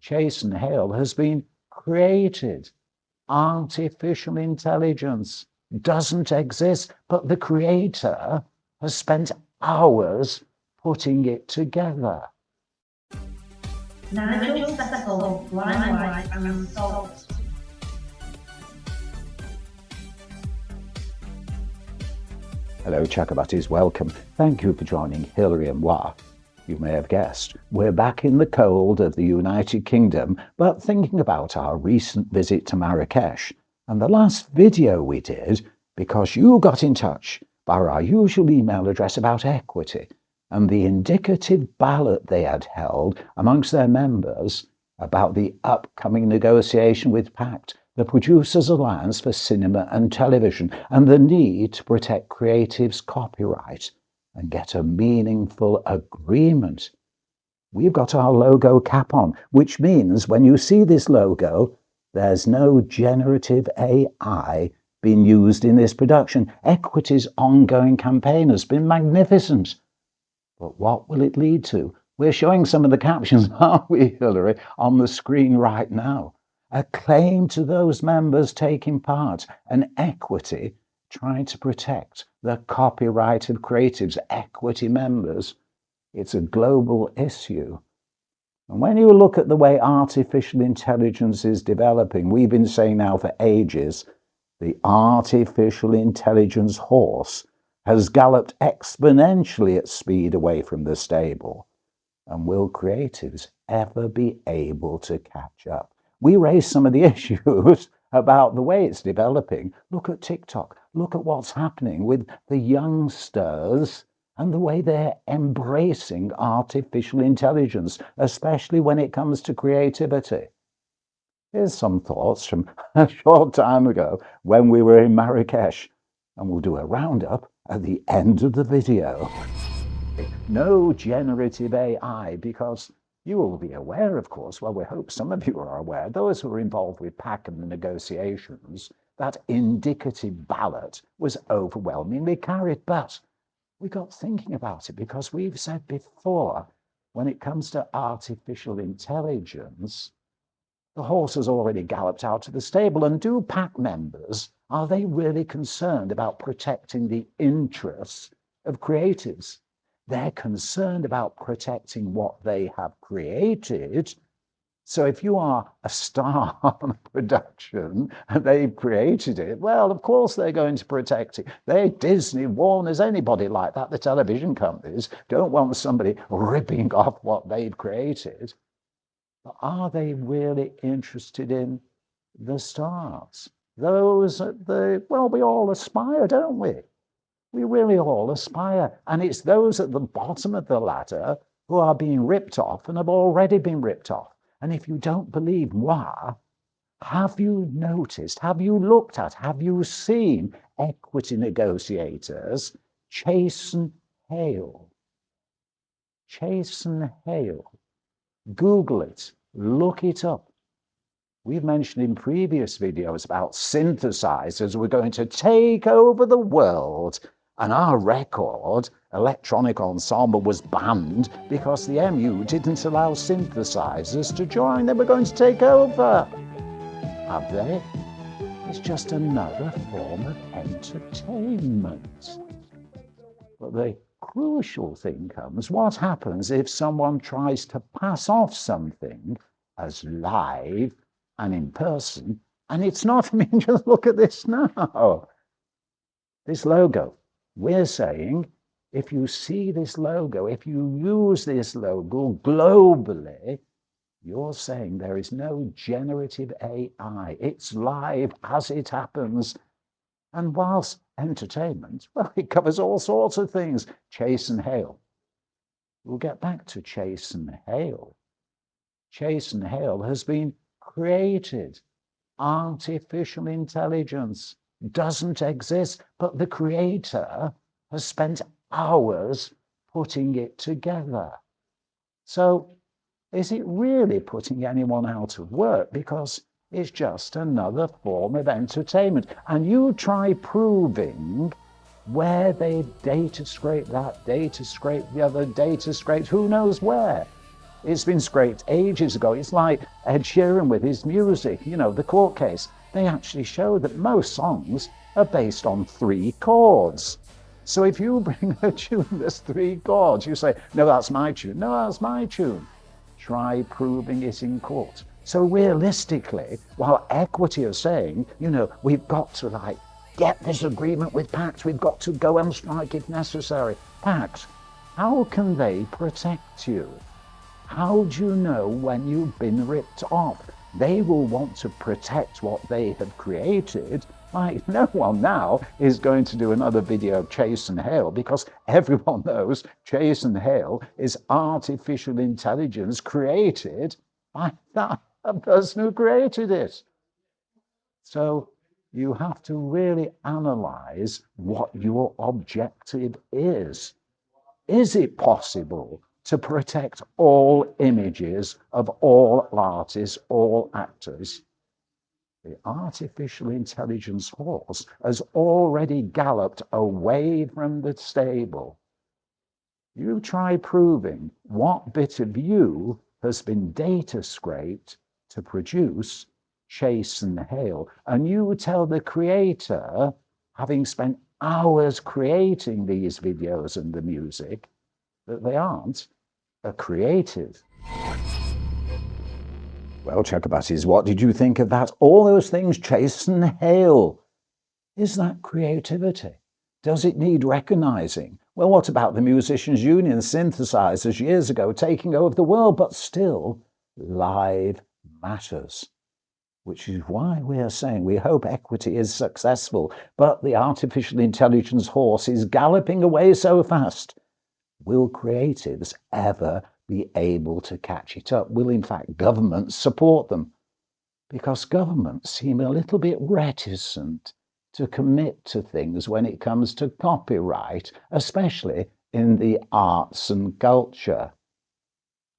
Chaisen Hale has been created. Artificial intelligence doesn't exist, but the creator has spent hours putting it together. Nigel.cecil, limelight and salt. Hello, Chakabutties, welcome. Thank you for joining Hilary and moi. You may have guessed, we're back in the cold of the United Kingdom, but thinking about our recent visit to Marrakesh and the last video we did because you got in touch by our usual email address about equity and the indicative ballot they had held amongst their members about the upcoming negotiation with PACT, the Producers' Alliance for Cinema and Television, and the need to protect creatives' copyright and get a meaningful agreement. We've got our logo cap on, which means when you see this logo, there's no generative AI being used in this production. Equity's ongoing campaign has been magnificent. But what will it lead to? We're showing some of the captions, aren't we, Hilary, on the screen right now. A claim to those members taking part, and Equity trying to protect the copyright of creatives, Equity members. It's a global issue. And when you look at the way artificial intelligence is developing, we've been saying now for ages, the artificial intelligence horse has galloped exponentially at speed away from the stable. And will creatives ever be able to catch up? We raised some of the issues about the way it's developing. Look at TikTok. Look at what's happening with the youngsters and the way they're embracing artificial intelligence, especially when it comes to creativity. Here's some thoughts from a short time ago when we were in Marrakesh, and we'll do a roundup at the end of the video. No generative AI, because you will be aware, of course, well, we hope some of you are aware, those who are involved with PACT and the negotiations, that indicative ballot was overwhelmingly carried. But we got thinking about it because we've said before, when it comes to artificial intelligence, the horse has already galloped out to the stable. And do PACT members, are they really concerned about protecting the interests of creatives? They're concerned about protecting what they have created. So if you are a star on a production and they've created it, well, of course they're going to protect it. They, Disney, Warner's, anybody like that, the television companies, don't want somebody ripping off what they've created. But are they really interested in the stars? Those at the, well, we all aspire, don't we? We really all aspire. And it's those at the bottom of the ladder who are being ripped off and have already been ripped off. And if you don't believe moi, have you noticed, have you looked at, have you seen equity negotiators Chaisen Hale? Chaisen Hale. Google it, look it up. We've mentioned in previous videos about synthesizers were going to take over the world. And our record, Electronic Ensemble, was banned because the MU didn't allow synthesizers to join. They were going to take over. Have they? It's just another form of entertainment. But the crucial thing comes, what happens if someone tries to pass off something as live and in person, and it's not? I mean, just look at this now. This logo. We're saying, if you see this logo, if you use this logo globally, you're saying there is no generative AI. It's live as it happens. And whilst entertainment, well, it covers all sorts of things. Chaisen Hale. We'll get back to Chaisen Hale. Chaisen Hale has been created. Artificial intelligence doesn't exist, but the creator has spent hours putting it together. So is it really putting anyone out of work? Because it's just another form of entertainment. And you try proving where they've data scraped that, data scraped the other, data scraped who knows where. It's been scraped ages ago. It's like Ed Sheeran with his music, the court case. They actually show that most songs are based on 3 chords. So if you bring a tune that's 3 chords, you say, no, that's my tune. No, that's my tune. Try proving it in court. So realistically, while equity is saying, we've got to get this agreement with PACT, we've got to go on strike if necessary. PACT, how can they protect you? How do you know when you've been ripped off? They will want to protect what they have created. Like, no one now is going to do another video of Chaisen Hale because everyone knows Chaisen Hale is artificial intelligence created by that person who created it. So you have to really analyze what your objective is. Is it possible to protect all images of all artists, all actors? The artificial intelligence horse has already galloped away from the stable. You try proving what bit of you has been data scraped to produce Chaisen Hale, and you tell the creator, having spent hours creating these videos and the music, that they aren't a creative. Well, Chuckabutties, what did you think of that? All those things, Chaisen Hale. Is that creativity? Does it need recognizing? Well, what about the Musicians' Union synthesizers years ago taking over the world? But still, live matters. Which is why we are saying we hope equity is successful, but the artificial intelligence horse is galloping away so fast. Will creatives ever be able to catch it up? Will, in fact, governments support them? Because governments seem a little bit reticent to commit to things when it comes to copyright, especially in the arts and culture.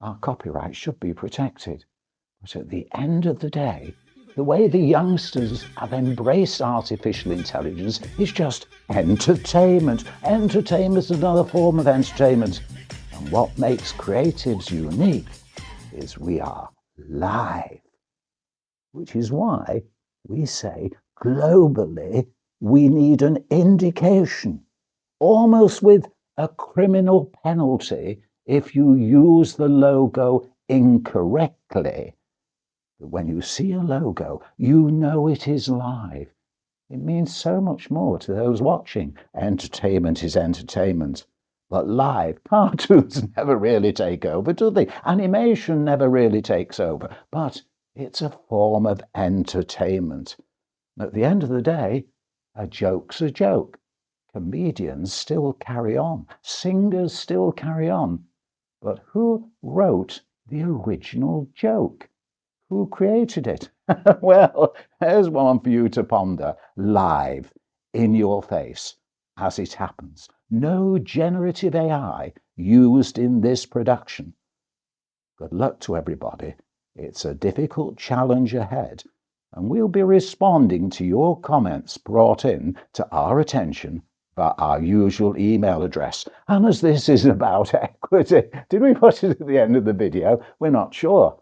Our copyright should be protected. But at the end of the day, the way the youngsters have embraced artificial intelligence is just entertainment. Entertainment is another form of entertainment. And what makes creatives unique is we are live. Which is why we say globally we need an indication, almost with a criminal penalty if you use the logo incorrectly. But when you see a logo, you know it is live. It means so much more to those watching. Entertainment is entertainment. But live, cartoons never really take over, do they? Animation never really takes over. But it's a form of entertainment. At the end of the day, a joke's a joke. Comedians still carry on. Singers still carry on. But who wrote the original joke? Who created it? Well, there's one for you to ponder, live, in your face, as it happens. No generative AI used in this production. Good luck to everybody. It's a difficult challenge ahead, and we'll be responding to your comments brought in to our attention by our usual email address. And as this is about equity, did we put it at the end of the video? We're not sure.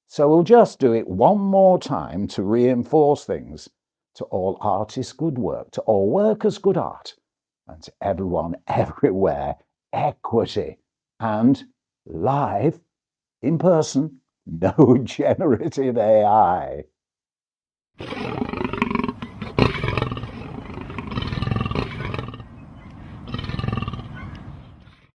So we'll just do it one more time to reinforce things. To all artists, good work. To all workers, good art. And to everyone, everywhere, equity. And live, in person, no generative AI.